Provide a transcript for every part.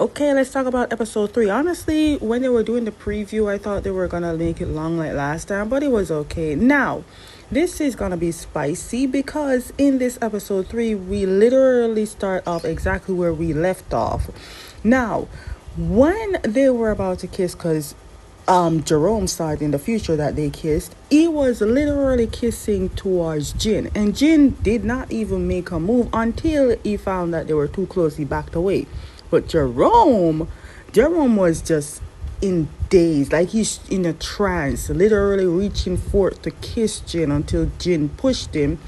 Okay, let's talk about episode 3. Honestly, when they were doing the preview, I thought they were gonna make it long like last time, but it was okay. Now, this is gonna be spicy because in this episode 3, we literally start off exactly where we left off. Now, when they were about to kiss, because Jerome saw it in the future that they kissed, he was literally kissing towards Jin, and Jin did not even make a move until he found that they were too close. He backed away. But Jerome was just in daze, like he's in a trance, literally reaching forth to kiss Jin until Jin pushed him,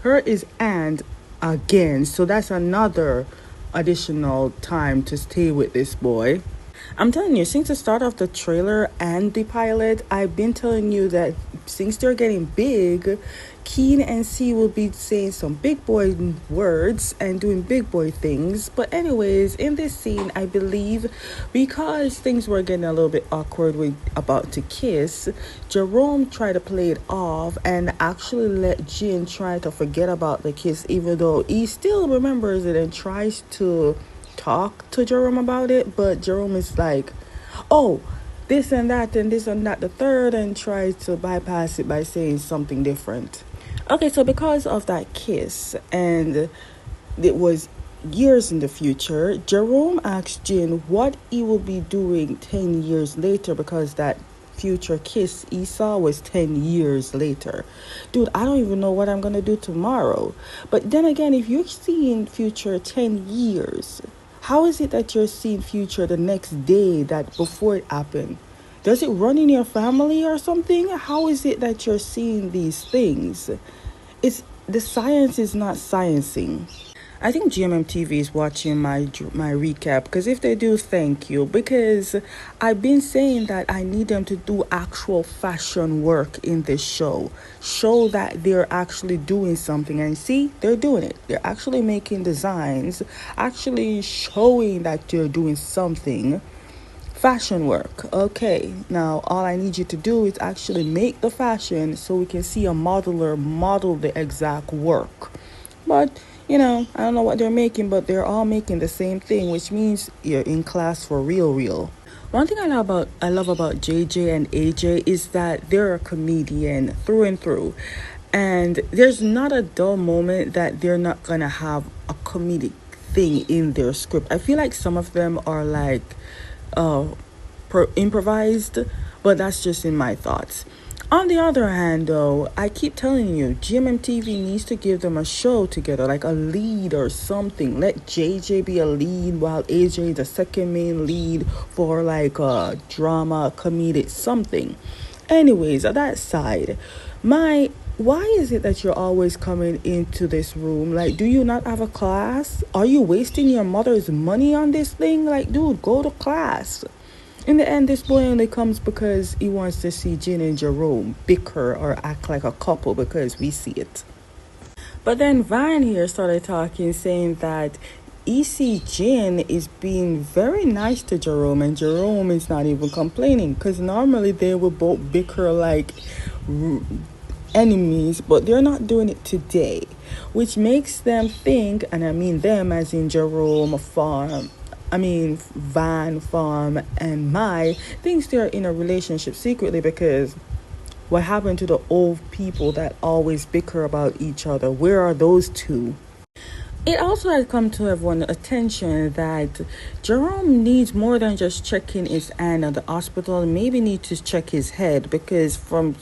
hurt his hand again. So that's another additional time to stay with this boy. I'm telling you, since the start of the trailer and the pilot, I've been telling you that since they're getting big, Keen and C will be saying some big boy words and doing big boy things. But anyways, in this scene, I believe because things were getting a little bit awkward with about to kiss, Jerome tried to play it off and actually let Jin try to forget about the kiss, even though he still remembers it and tries to talk to Jerome about it. But Jerome is like, oh, this and that the third, and tries to bypass it by saying something different. Okay, so because of that kiss, and it was years in the future, Jerome asked Jin what he will be doing 10 years later, because that future kiss he saw was 10 years later. Dude, I don't even know what I'm gonna do tomorrow. But then again, if you're seeing future 10 years, how is it that you're seeing future the next day that before it happened? Does it run in your family or something? How is it that you're seeing these things? It's the science is not sciencing. I think GMMTV is watching my recap, because if they do, thank you, because I've been saying that I need them to do actual fashion work in this show that they're actually doing something. And see, they're doing it. They're actually making designs, actually showing that they're doing something. Fashion work. Okay, now all I need you to do is actually make the fashion so we can see a modeler model the exact work. But I don't know what they're making, but they're all making the same thing, which means you're in class for real. One thing I love about JJ and AJ is that they're a comedian through and through. And there's not a dull moment that they're not gonna have a comedic thing in their script. I feel like some of them are like improvised, but that's just in my thoughts. On the other hand, though, I keep telling you, GMMTV needs to give them a show together, like a lead or something. Let JJ be a lead while AJ is the second main lead for like a drama, comedic something. Anyways, on that side, why is it that you're always coming into this room? Like, do you not have a class? Are you wasting your mother's money on this thing? Like, dude, go to class. In the end, this boy only comes because he wants to see Jin and Jerome bicker or act like a couple, because we see it. But then Van here started talking, saying that EC Jin is being very nice to Jerome, and Jerome is not even complaining, because normally they will both bicker like enemies, but they're not doing it today, which makes them think, and I mean them as in Jerome, Van, Farm, and Mai thinks they're in a relationship secretly, because what happened to the old people that always bicker about each other? Where are those two? It also has come to everyone's attention that Jerome needs more than just checking his hand at the hospital. Maybe need to check his head, because from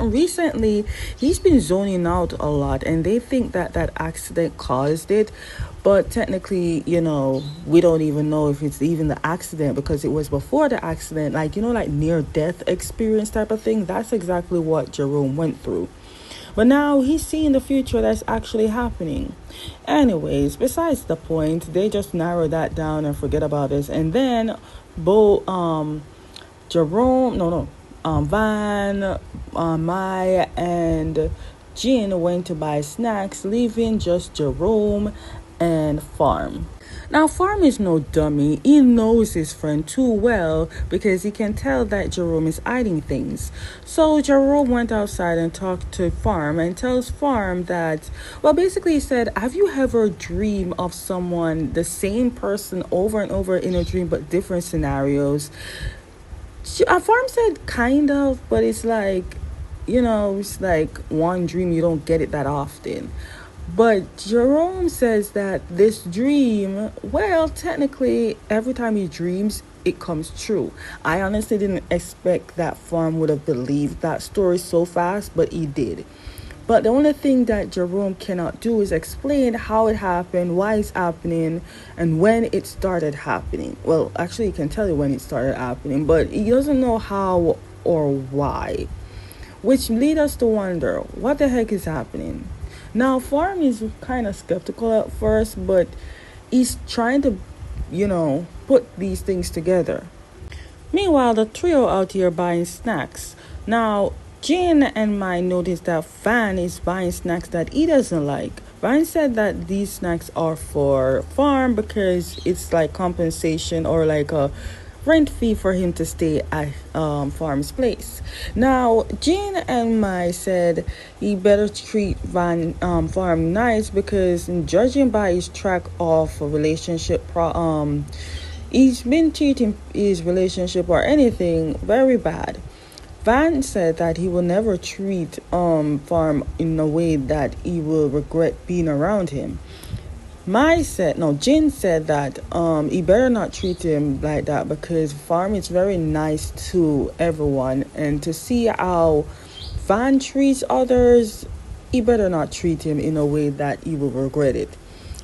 recently he's been zoning out a lot, and they think that accident caused it. But technically, we don't even know if it's even the accident, because it was before the accident, like near-death experience type of thing. That's exactly what Jerome went through. But now he's seeing the future that's actually happening. Anyways, besides the point, they just narrow that down and forget about this. And then Van, Mai, and Jin went to buy snacks, leaving just Jerome and Farm. Now, Farm is no dummy. He knows his friend too well because he can tell that Jerome is hiding things. So Jerome went outside and talked to Farm and tells Farm that, well, basically he said, have you ever dreamed of someone, the same person over and over in a dream but different scenarios? Farm said kind of, but it's like, it's like one dream, you don't get it that often. But Jerome says that this dream, well, technically, every time he dreams, it comes true. I honestly didn't expect that Farm would have believed that story so fast, but he did. But the only thing that Jerome cannot do is explain how it happened, why it's happening, and when it started happening. Well, actually, he can tell you when it started happening, but he doesn't know how or why. Which lead us to wonder, what the heck is happening? Now, Farm is kind of skeptical at first, but he's trying to, put these things together. Meanwhile, the trio out here buying snacks. Now, Jane and Mai noticed that Van is buying snacks that he doesn't like. Van said that these snacks are for Farm because it's like compensation or like a rent fee for him to stay at Farm's place. Now, Jane and Mai said he better treat Farm nice because judging by his track of a relationship, he's been treating his relationship or anything very bad. Van said that he will never treat Farm in a way that he will regret being around him. Jin said that he better not treat him like that because Farm is very nice to everyone, and to see how Van treats others, he better not treat him in a way that he will regret it.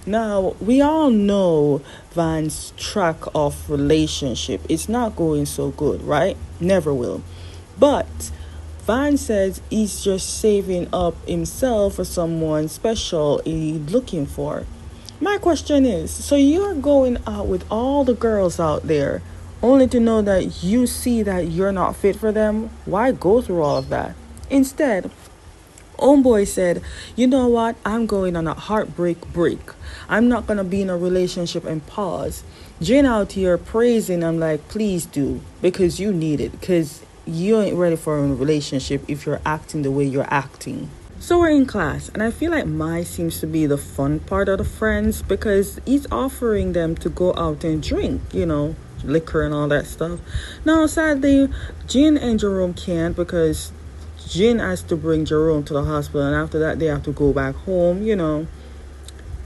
Now, we all know Van's track of relationship. It's not going so good, right? Never will. But Van says he's just saving up himself for someone special he's looking for. My question is, so you're going out with all the girls out there only to know that you see that you're not fit for them? Why go through all of that? Instead, Homeboy said, you know what? I'm going on a heartbreak break. I'm not going to be in a relationship and pause. Jane out here praising him like, please do, because you need it, because you ain't ready for a relationship if you're acting the way you're acting. So we're in class, and I feel like Mai seems to be the fun part of the friends because he's offering them to go out and drink, liquor and all that stuff. Now, sadly, Jin and Jerome can't because Jin has to bring Jerome to the hospital, and after that, they have to go back home,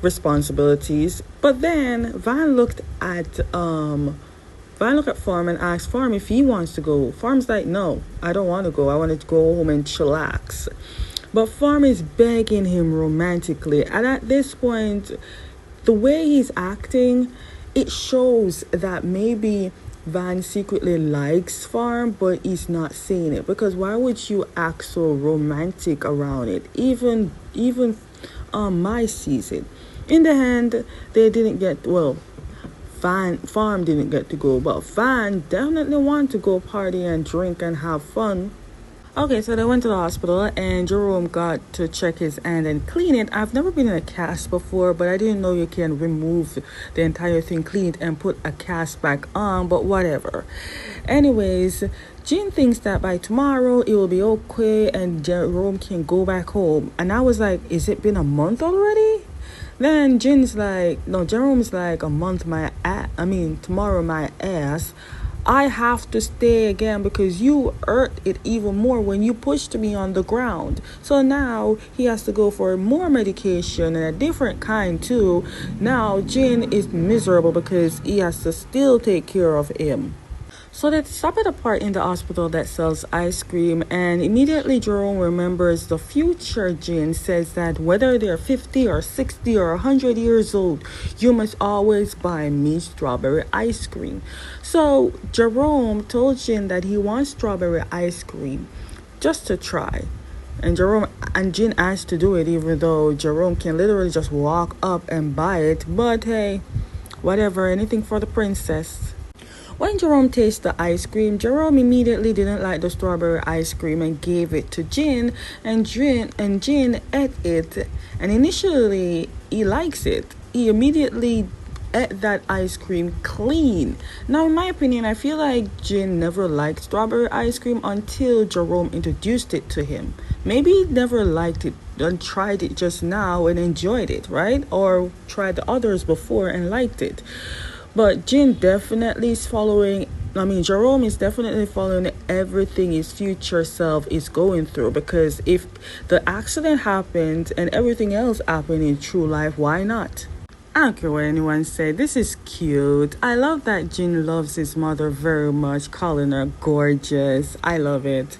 responsibilities. But then Van looked at Farm and asked Farm if he wants to go. Farm's like, no, I don't want to go. I want to go home and chillax. But Farm is begging him romantically. And at this point, the way he's acting, it shows that maybe Van secretly likes Farm, but he's not saying it. Because why would you act so romantic around it? Even Mai sees it. In the end, they didn't get, Farm didn't get to go. But Van definitely wanted to go party and drink and have fun. Okay, so they went to the hospital and Jerome got to check his hand and clean it. I've never been in a cast before, but I didn't know you can remove the entire thing, clean it, and put a cast back on, but whatever. Anyways, Jean thinks that by tomorrow it will be okay and Jerome can go back home. And I was like, is it been a month already? Then Jerome's like, a month tomorrow my ass. I have to stay again because you hurt it even more when you pushed me on the ground. So now he has to go for more medication and a different kind too. Now Jin is miserable because he has to still take care of him. So they stop at a part in the hospital that sells ice cream, and immediately Jerome remembers the future Jin says that whether they're 50 or 60 or 100 years old, you must always buy me strawberry ice cream. So Jerome told Jin that he wants strawberry ice cream just to try. And Jin asked to do it even though Jerome can literally just walk up and buy it. But hey, whatever, anything for the princess. When Jerome tasted the ice cream, Jerome immediately didn't like the strawberry ice cream and gave it to Jin, and Jin ate it, and initially he likes it. He immediately ate that ice cream clean. Now, in my opinion, I feel like Jin never liked strawberry ice cream until Jerome introduced it to him. Maybe he never liked it and tried it just now and enjoyed it, right? Or tried the others before and liked it. But Jin definitely is following. I mean, Jerome is definitely following everything his future self is going through, because if the accident happened and everything else happened in true life, why not? I don't care what anyone say. This is cute. I love that Jin loves his mother very much, calling her gorgeous. I love it.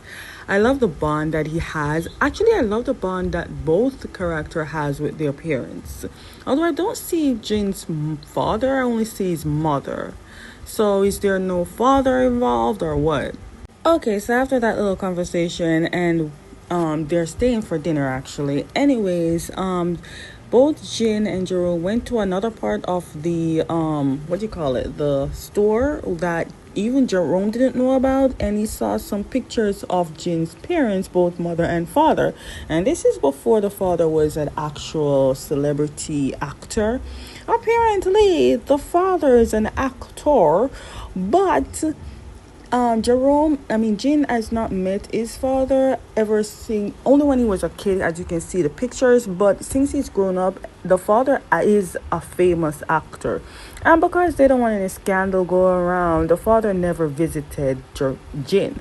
I love the bond that he has. Actually, I love the bond that both the character has with their parents. Although I don't see Jin's father, I only see his mother. So is there no father involved or what? Okay, so after that little conversation, and they're staying for dinner actually. Anyways, both Jin and Jerome went to another part of the what do you call it? The store that even Jerome didn't know about, and he saw some pictures of Jin's parents, both mother and father. And this is before the father was an actual celebrity actor. Apparently, the father is an actor, but Jin has not met his father ever since, only when he was a kid, as you can see the pictures. But since he's grown up, the father is a famous actor. And because they don't want any scandal go around, the father never visited Jin.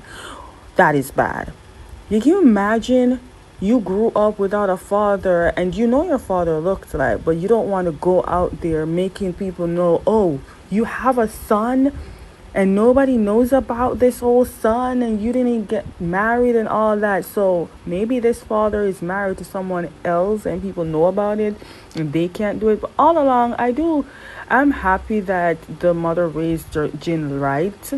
That is bad. You can imagine you grew up without a father and you know your father looked like, but you don't want to go out there making people know, oh, you have a son and nobody knows about this whole son and you didn't get married and all that. So maybe this father is married to someone else and people know about it and they can't do it. But all along, I'm happy that the mother raised Jin right.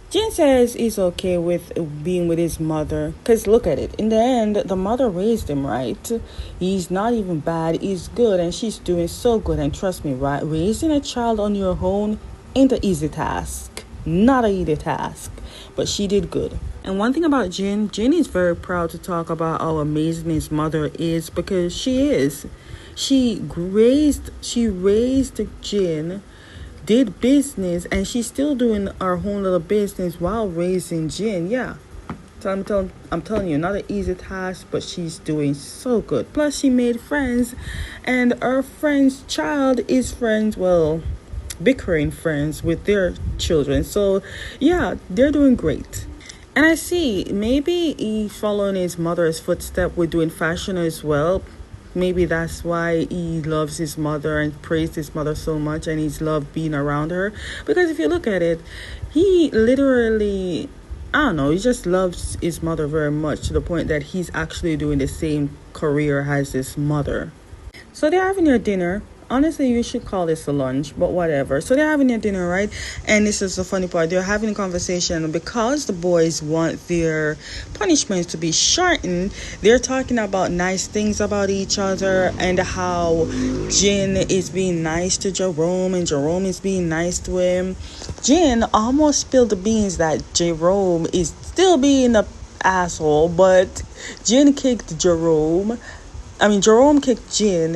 Jin says he's okay with being with his mother, because look at it. In the end, the mother raised him right. He's not even bad. He's good, and she's doing so good. And trust me, right? Raising a child on your own ain't an easy task. Not an easy task. But she did good. And one thing about Jin is very proud to talk about how amazing his mother is, because she is. She raised Jin, did business, and she's still doing her own little business while raising Jin. Yeah. So I'm telling you, not an easy task, but she's doing so good. Plus, she made friends, and her friend's child is bickering friends with their children. So, yeah, they're doing great. And I see, maybe he's following his mother's footstep with doing fashion as well. Maybe that's why he loves his mother and praised his mother so much, and he's loved being around her. Because if you look at it, he literally, I don't know, he just loves his mother very much, to the point that he's actually doing the same career as his mother. So they're having their dinner. Honestly, you should call this a lunch, but whatever. So they're having their dinner, right? And this is the funny part. They're having a conversation because the boys want their punishments to be shortened. They're talking about nice things about each other and how Jin is being nice to Jerome and Jerome is being nice to him. Jin almost spilled the beans that Jerome is still being an asshole, but Jin kicked Jerome kicked Jin,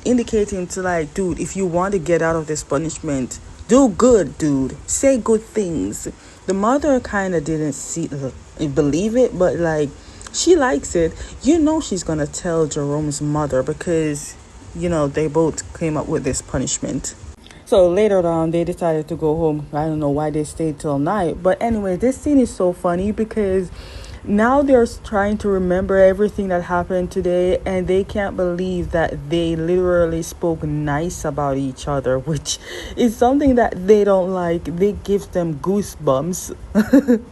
indicating to like, dude, if you want to get out of this punishment, do good, dude. Say good things. The mother kind of didn't believe it, but like, she likes it. You know she's going to tell Jerome's mother because, they both came up with this punishment. So later on, they decided to go home. I don't know why they stayed till night. But anyway, this scene is so funny because now they're trying to remember everything that happened today, and they can't believe that they literally spoke nice about each other, which is something that they don't like. They give them goosebumps.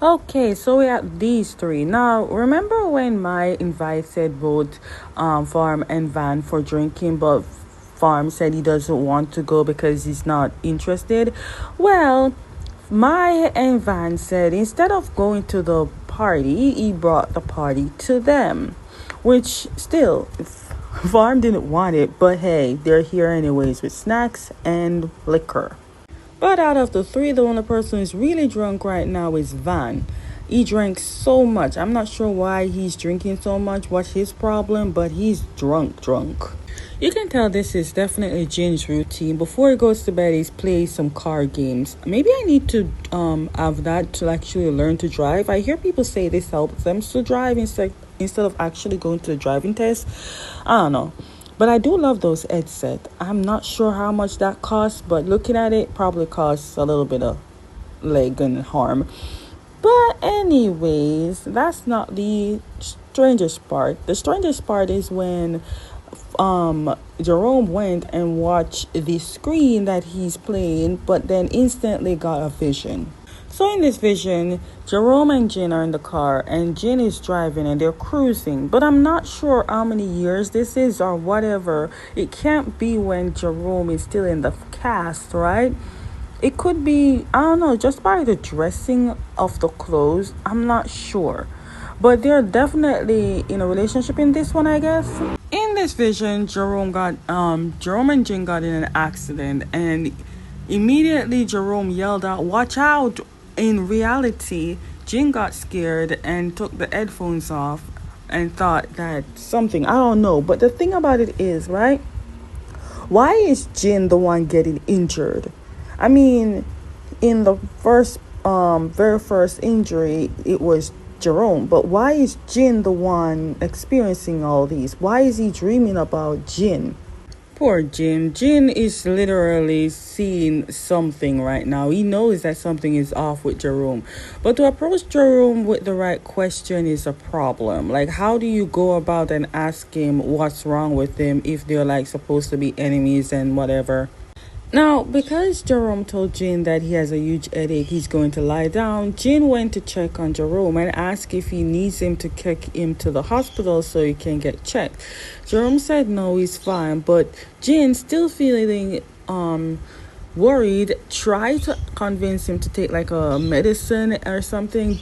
Okay, so we have these three. Now, remember when my invite said both Farm and Van for drinking, but Farm said he doesn't want to go because he's not interested? Well, Maya and Van said instead of going to the party, he brought the party to them, which still, Farm didn't want it, but hey, they're here anyways with snacks and liquor. But out of the three, the only person who's really drunk right now is Van. He drank so much. I'm not sure why he's drinking so much, what's his problem, but he's drunk. You can tell this is definitely Jin's routine. Before he goes to bed, he's plays some card games. Maybe I need to have that to actually learn to drive. I hear people say this helps them to drive instead of actually going to the driving test. I don't know. But I do love those headsets. I'm not sure how much that costs, but looking at it, probably costs a little bit of leg and harm. But anyways, that's not the strangest part. The strangest part is when Jerome went and watched the screen that he's playing, but then instantly got a vision. So in this vision, Jerome and Jin are in the car, and Jin is driving and they're cruising. But I'm not sure how many years this is or whatever. It can't be when Jerome is still in the cast, right? It could be, I don't know, just by the dressing of the clothes. I'm not sure. But they're definitely in a relationship in this one, I guess. In this vision, Jerome and Jin got in an accident, and immediately Jerome yelled out, "Watch out!" In reality, Jin got scared and took the headphones off and thought that something, I don't know. But the thing about it is, right? Why is Jin the one getting injured? I mean, in the very first injury, it was Jerome. But why is Jin the one experiencing all these? Why is he dreaming about Jin? Poor Jin. Jin is literally seeing something right now. He knows that something is off with Jerome. But to approach Jerome with the right question is a problem. Like, how do you go about and ask him what's wrong with him if they're like supposed to be enemies and whatever? Now, because Jerome told Jin that he has a huge headache, he's going to lie down, Jin went to check on Jerome and asked if he needs him to kick him to the hospital so he can get checked. Jerome said no, he's fine, but Jin, still feeling worried, tried to convince him to take like a medicine or something.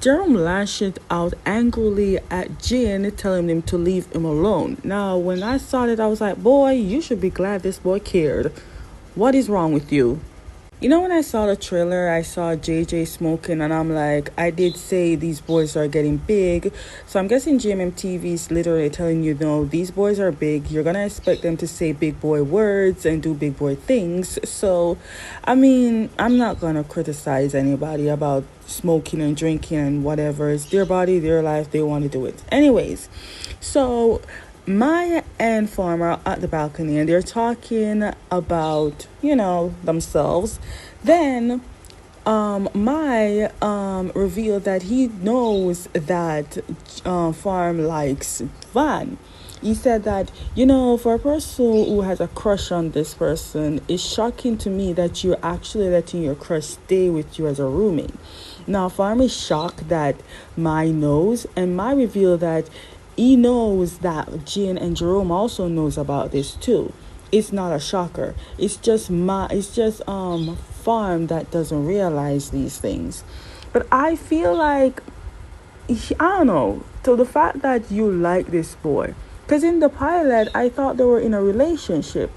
Jerome lashed out angrily at Jin, telling him to leave him alone. Now, when I saw it, I was like, boy, you should be glad this boy cared. What is wrong with you? You know, when I saw the trailer, I saw JJ smoking, and I'm like, I did say these boys are getting big. So I'm guessing GMMTV is literally telling you, no, these boys are big. You're going to expect them to say big boy words and do big boy things. So, I mean, I'm not going to criticize anybody about smoking and drinking and whatever. It's their body, their life. They want to do it. Anyways, so Maya and Farmer are at the balcony and they're talking about, themselves. Then Maya revealed that he knows that Farm likes Van. He said that, for a person who has a crush on this person, it's shocking to me that you're actually letting your crush stay with you as a roommate. Now, Farm is shocked that Mai knows, and Mai revealed that he knows that Jin and Jerome also knows about this too. It's not a shocker. It's just Farm that doesn't realize these things. But I feel like, I don't know, so the fact that you like this boy, because in the pilot, I thought they were in a relationship.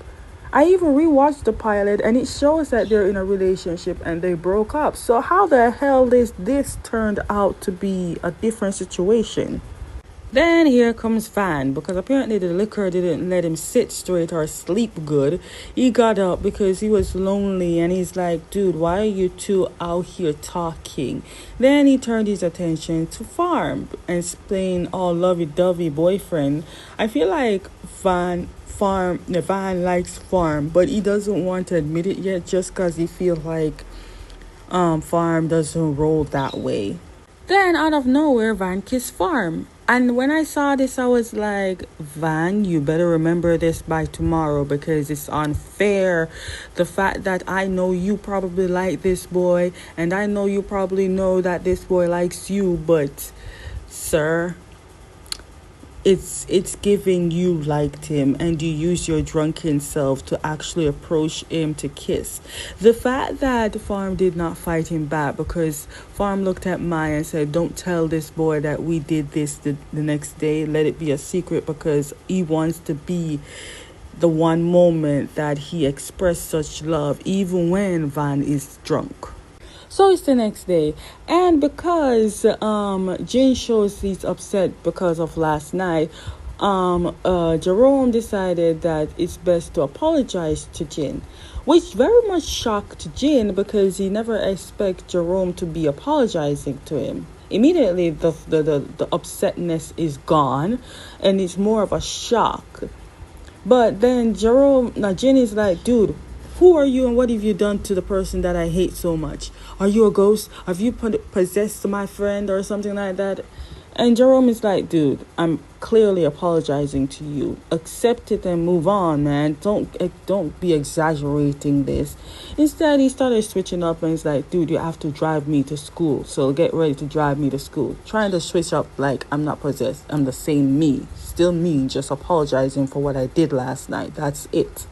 I even rewatched the pilot and it shows that they're in a relationship and they broke up. So how the hell is this turned out to be a different situation? Then here comes Van, because apparently the liquor didn't let him sit straight or sleep good. He got up because he was lonely and he's like, dude, why are you two out here talking? Then he turned his attention to Farm and explained all lovey-dovey boyfriend. I feel like Van likes Farm, but he doesn't want to admit it yet just because he feels like Farm doesn't roll that way. Then out of nowhere, Van kissed Farm. And when I saw this, I was like, Van, you better remember this by tomorrow because it's unfair. The fact that I know you probably like this boy and I know you probably know that this boy likes you, but sir, it's giving you liked him and you use your drunken self to actually approach him to kiss. The fact that Farm did not fight him back, because Farm looked at Maya and said, don't tell this boy that we did this the next day. Let it be a secret, because he wants to be the one moment that he expressed such love even when Van is drunk. So it's the next day, and because Jin shows he's upset because of last night, Jerome decided that it's best to apologize to Jin, which very much shocked Jin because he never expect Jerome to be apologizing to him. Immediately, the upsetness is gone, and it's more of a shock. But then Jin is like, dude, who are you and what have you done to the person that I hate so much? Are you a ghost? Have you possessed my friend or something like that? And Jerome is like, dude, I'm clearly apologizing to you. Accept it and move on, man. Don't be exaggerating this. Instead, he started switching up and he's like, dude, you have to drive me to school. So get ready to drive me to school. Trying to switch up like I'm not possessed. I'm the same me. Still me, just apologizing for what I did last night. That's it.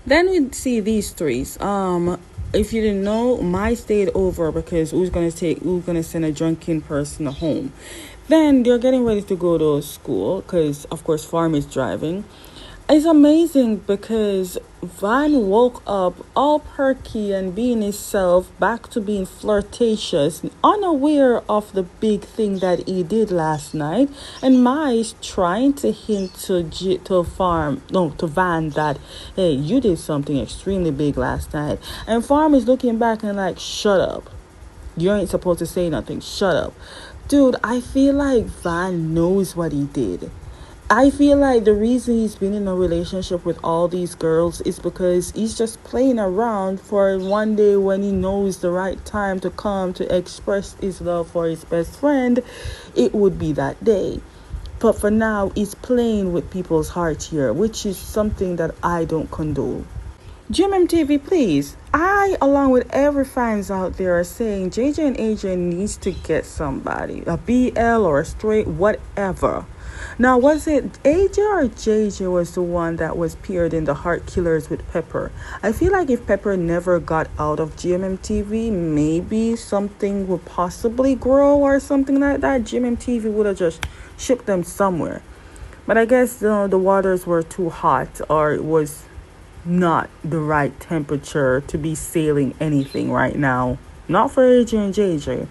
Then we see these threes. If you didn't know, Mai stayed over because who's gonna send a drunken person home. Then they're getting ready to go to school because, of course, Farm is driving. It's amazing because Van woke up all perky and being himself, back to being flirtatious, unaware of the big thing that he did last night. And Mai is trying to hint to Van that, hey, you did something extremely big last night. And Farm is looking back and like, shut up. You ain't supposed to say nothing. Shut up. Dude, I feel like Van knows what he did. I feel like the reason he's been in a relationship with all these girls is because he's just playing around for one day when he knows the right time to come to express his love for his best friend, it would be that day. But for now, he's playing with people's hearts here, which is something that I don't condone. GMMTV, please. I, along with every fans out there, are saying JJ and AJ needs to get somebody, a BL or a straight, whatever. Now, was it AJ or JJ was the one that was paired in the Heart Killers with Pepper? I feel like if Pepper never got out of GMMTV, maybe something would possibly grow or something like that. GMMTV would have just shipped them somewhere. But I guess the waters were too hot, or it was not the right temperature to be sailing anything right now. Not for AJ and JJ.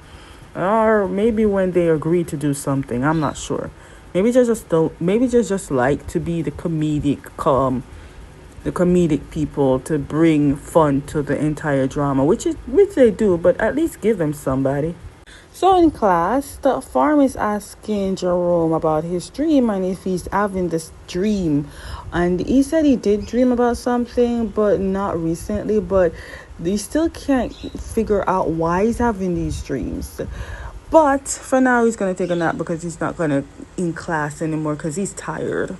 Or maybe when they agree to do something, I'm not sure. Maybe they just like to be the comedic people to bring fun to the entire drama, which they do, but at least give them somebody. So in class, the farm is asking Jerome about his dream and if he's having this dream. And he said he did dream about something, but not recently. But they still can't figure out why he's having these dreams. But for now, he's going to take a nap because he's not going to in class anymore because he's tired.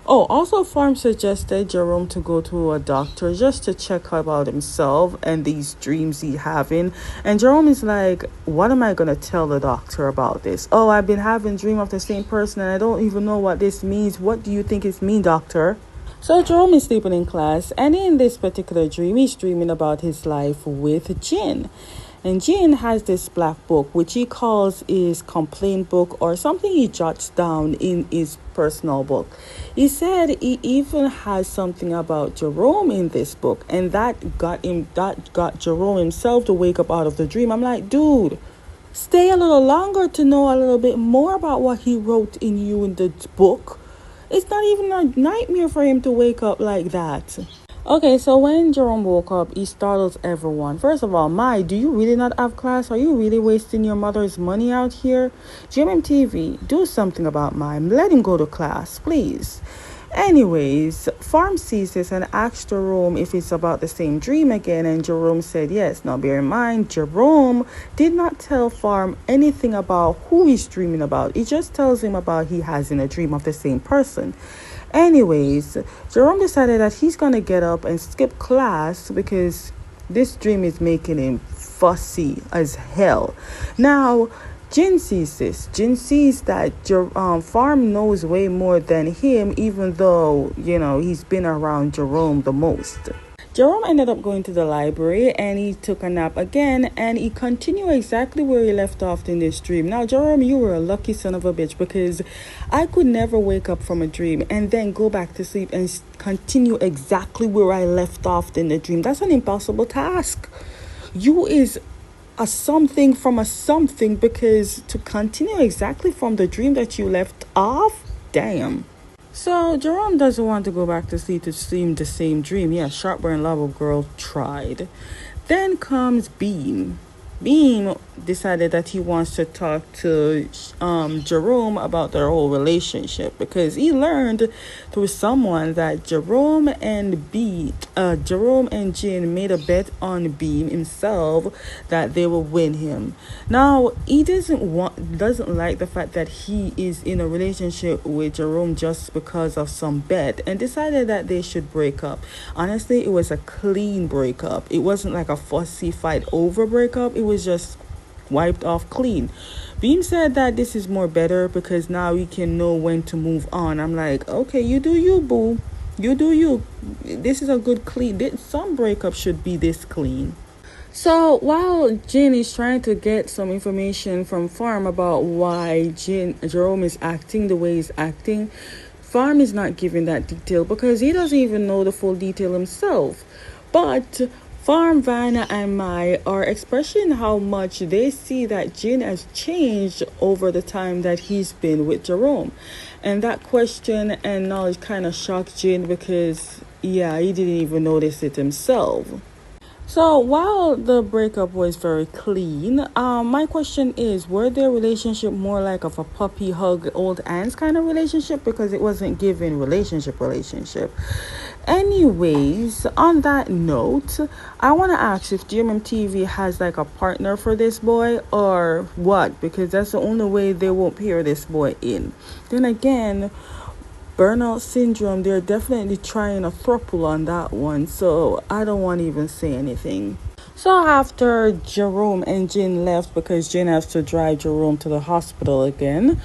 Oh, also Farm suggested Jerome to go to a doctor just to check about himself and these dreams he's having. And Jerome is like, what am I going to tell the doctor about this? Oh, I've been having dream of the same person and I don't even know what this means. What do you think it means, doctor? So Jerome is sleeping in class, and in this particular dream, he's dreaming about his life with Jin. And Jin has this black book, which he calls his complaint book, or something he jots down in his personal book. He said he even has something about Jerome in this book, and that got Jerome himself to wake up out of the dream. I'm like, dude, stay a little longer to know a little bit more about what he wrote in the book. It's not even a nightmare for him to wake up like that. Okay, so when Jerome woke up, he startles everyone. First of all, Mai, do you really not have class? Are you really wasting your mother's money out here? GMMTV, do something about Mai. Let him go to class, please. Anyways, Farm sees this and asks Jerome if it's about the same dream again, and Jerome said yes. Now bear in mind, Jerome did not tell Farm anything about who he's dreaming about. He just tells him about he has in a dream of the same person. Anyways, Jerome decided that he's going to get up and skip class because this dream is making him fussy as hell. Now, Jin sees this. Jin sees that Farm knows way more than him, even though, he's been around Jerome the most. Jerome ended up going to the library and he took a nap again, and he continued exactly where he left off in this dream. Now, Jerome, you were a lucky son of a bitch, because I could never wake up from a dream and then go back to sleep and continue exactly where I left off in the dream. That's an impossible task. You is a something from a something, because to continue exactly from the dream that you left off, damn. So Jerome doesn't want to go back to sleep to see the same dream. Yeah, Sharpburn Lava Girl tried. Then comes Beam. Beam decided that he wants to talk to Jerome about their whole relationship because he learned through someone that Jerome and Jin made a bet on Beam himself that they will win him. Now he doesn't like the fact that he is in a relationship with Jerome just because of some bet and decided that they should break up. Honestly, it was a clean breakup. It wasn't like a fussy fight over breakup. It was just wiped off clean. Beam said that this is more better because now we can know when to move on. I'm like, okay, you do you, boo. You do you. This is a good clean. Some breakups should be this clean. So while Jin is trying to get some information from Farm about why Jerome is acting the way he's acting, Farm is not giving that detail because he doesn't even know the full detail himself. But Farm, Vanna, and Mai are expressing how much they see that Jin has changed over the time that he's been with Jerome. And that question and knowledge kind of shocked Jin because, yeah, he didn't even notice it himself. So while the breakup was very clean, my question is, were their relationship more like of a puppy hug old aunts kind of relationship? Because it wasn't given relationship. Anyways, on that note, I want to ask if GMMTV has like a partner for this boy or what, because that's the only way they won't pair this boy in. Then again, burnout syndrome, they're definitely trying a throuple on that one, so I don't want to even say anything. So after Jerome and Jin left because Jin has to drive Jerome to the hospital again,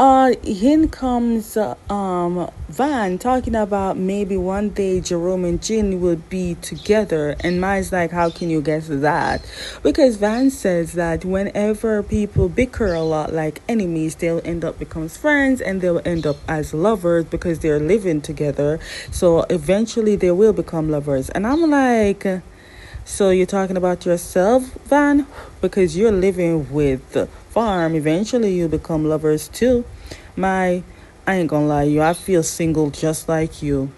in comes Van talking about maybe one day Jerome and Jin will be together, and Mai's like, how can you guess that? Because Van says that whenever people bicker a lot like enemies, they'll end up becomes friends and they'll end up as lovers because they're living together, so eventually they will become lovers. And I'm like, so you're talking about yourself, Van? Because you're living with Farm, eventually you'll become lovers too. I ain't gonna lie to you, I feel single just like you.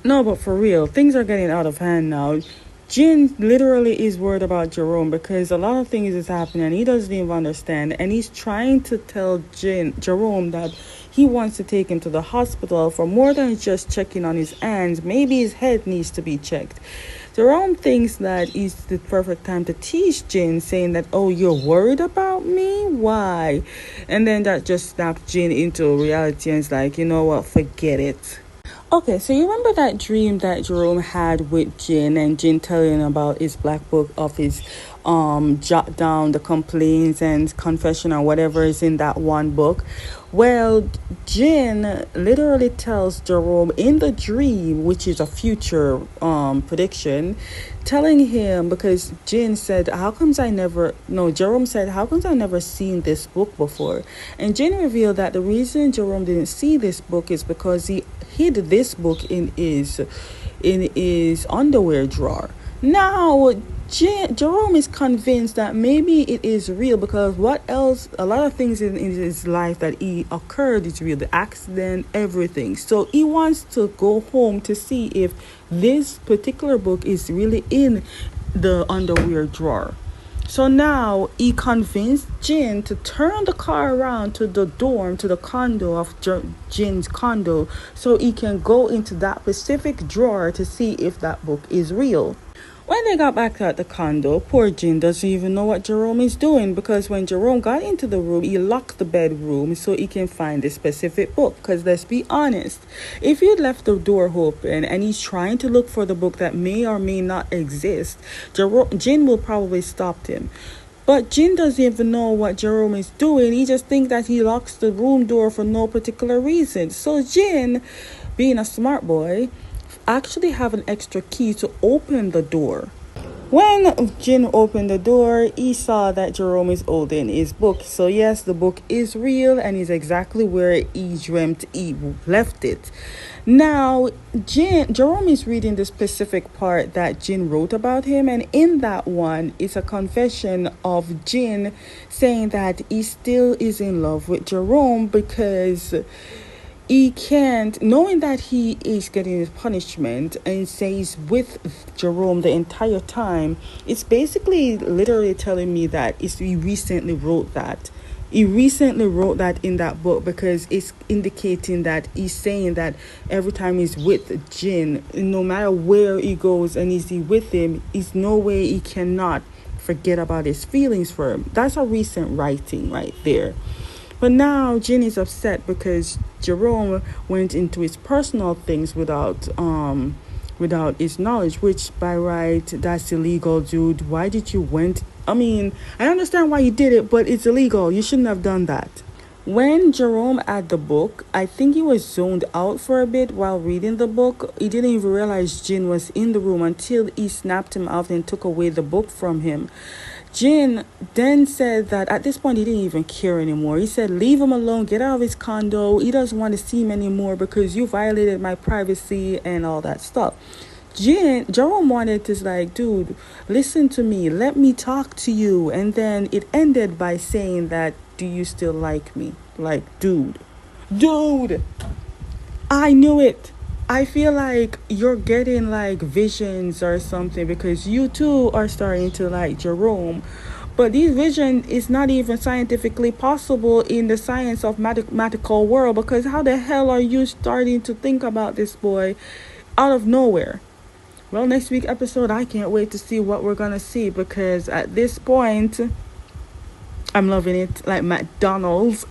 No, but for real, things are getting out of hand now. Jin literally is worried about Jerome because a lot of things is happening and he doesn't even understand, and he's trying to tell Jerome that he wants to take him to the hospital for more than just checking on his hands. Maybe his head needs to be checked. Jerome thinks that it's the perfect time to tease Jin, saying that, oh, you're worried about me? Why? And then that just snapped Jin into reality and it's like, you know what, forget it. Okay, so you remember that dream that Jerome had with Jin and Jin telling about his black book of his jot down the complaints and confession or whatever is in that one book? Well, Jin literally tells Jerome in the dream, which is a future prediction, telling him, because Jerome said, how comes I never seen this book before? And Jin revealed that the reason Jerome didn't see this book is because he hid this book in his underwear drawer. Now Jerome is convinced that maybe it is real, because what else, a lot of things in his life that he occurred is real, the accident, everything. So he wants to go home to see if this particular book is really in the underwear drawer. So now he convinced Jin to turn the car around to the dorm, to the condo of Jin's condo, so he can go into that specific drawer to see if that book is real. When they got back at the condo, poor Jin doesn't even know what Jerome is doing, because when Jerome got into the room, he locked the bedroom so he can find the specific book. Because let's be honest, if you'd left the door open and he's trying to look for the book that may or may not exist, Jin will probably stop him. But Jin doesn't even know what Jerome is doing. He just thinks that he locks the room door for no particular reason. So Jin, being a smart boy, actually have an extra key to open the door. When Jin opened the door, he saw that Jerome is holding his book. So yes, the book is real and is exactly where he dreamt he left it. Now, Jerome is reading the specific part that Jin wrote about him, and in that one, it's a confession of Jin saying that he still is in love with Jerome because he can't, knowing that he is getting his punishment and says with Jerome the entire time. It's basically literally telling me that he recently wrote that. He recently wrote that in that book because it's indicating that he's saying that every time he's with Jin, no matter where he goes and is he with him, is no way he cannot forget about his feelings for him. That's a recent writing right there. But now Jin is upset because Jerome went into his personal things without his knowledge, which by right that's illegal, dude. Why did you went? I mean, I understand why you did it, but it's illegal. You shouldn't have done that. When Jerome had the book, I think he was zoned out for a bit while reading the book. He didn't even realize Jin was in the room until he snapped him out and took away the book from him. Jin then said that at this point he didn't even care anymore. He said, leave him alone, get out of his condo. He doesn't want to see him anymore because you violated my privacy and all that stuff. Jerome wanted to like, dude, listen to me. Let me talk to you. And then it ended by saying that, do you still like me? Like, dude, I knew it. I feel like you're getting like visions or something because you too are starting to like Jerome. But this vision is not even scientifically possible in the science of mathematical world, because how the hell are you starting to think about this boy out of nowhere? Well, next week episode, I can't wait to see what we're gonna see, because at this point I'm loving it like McDonald's.